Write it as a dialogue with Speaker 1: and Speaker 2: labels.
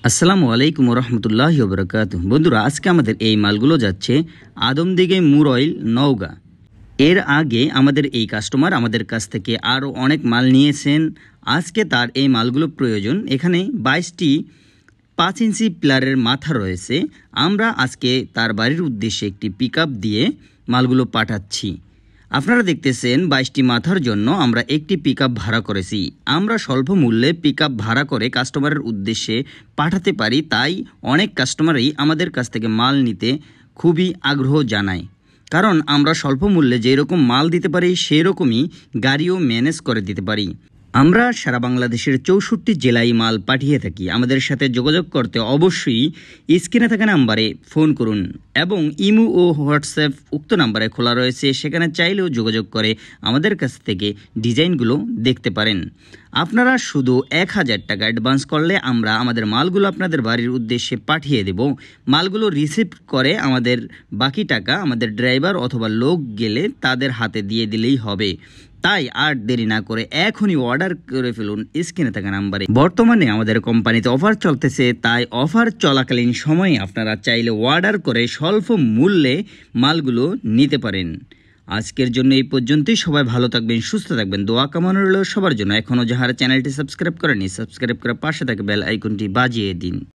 Speaker 1: আসসালামু আলাইকুম রহমতুল্লাহি ওয়া বারাকাতুহু। বন্ধুরা, আজকে আমাদের এই মালগুলো যাচ্ছে আদমদিঘি মুরইল নওগাঁ। এর আগে আমাদের এই কাস্টমার আমাদের কাছ থেকে আরও অনেক মাল নিয়েছেন। আজকে তার এই মালগুলো প্রয়োজন। এখানে 22টি 5 ইঞ্চি পিলারের মাথা রয়েছে। আমরা আজকে তার বাড়ির উদ্দেশ্যে একটি পিকআপ দিয়ে মালগুলো পাঠাচ্ছি। আপনারা দেখতেছেন 22টি মাথার জন্য আমরা একটি পিকআপ ভাড়া করেছি। আমরা স্বল্প মূল্যে পিকআপ ভাড়া করে কাস্টমারের উদ্দেশ্যে পাঠাতে পারি, তাই অনেক কাস্টমারই আমাদের কাছ থেকে মাল নিতে খুবই আগ্রহ জানায়। কারণ আমরা স্বল্প মূল্যে যেরকম মাল দিতে পারি সেই রকমই গাড়িও ম্যানেজ করে দিতে পারি। আমরা সারা বাংলাদেশের 64 জেলায় মাল পাঠিয়ে থাকি। আমাদের সাথে যোগাযোগ করতে অবশ্যই স্ক্রিনে থাকা নাম্বারে ফোন করুন এবং ইমো ও হোয়াটসঅ্যাপ উক্ত নাম্বারে খোলা রয়েছে, সেখানে চাইলেও যোগাযোগ করে আমাদের কাছ থেকে ডিজাইনগুলো দেখতে পারেন। আপনারা শুধু 1000 টাকা অ্যাডভান্স করলে আমরা আমাদের মালগুলো আপনাদের বাড়ির উদ্দেশ্যে পাঠিয়ে দেব। মালগুলো রিসিভ করে আমাদের বাকি টাকা আমাদের ড্রাইভার অথবা লোক গেলে তাদের হাতে দিয়ে দিলেই হবে। তাই আর দেরি না করে এখনই অর্ডার করে ফেলুন স্ক্রিনে থাকা নাম্বারে। বর্তমানে আমাদের কোম্পানিতে অফার চলতেছে, তাই অফার চলাকালীন সময়ে আপনারা চাইলে অর্ডার করে স্বল্প মূল্যে মালগুলো নিতে পারেন। আজকের জন্য এই পর্যন্তই। সবাই ভালো থাকবেন, সুস্থ থাকবেন, দোয়া কামনা রইল সবার জন্য। এখনও যারা চ্যানেলটি সাবস্ক্রাইব করেনি, সাবস্ক্রাইব করে পাশে থাকা বেল আইকনটি বাজিয়ে দিন।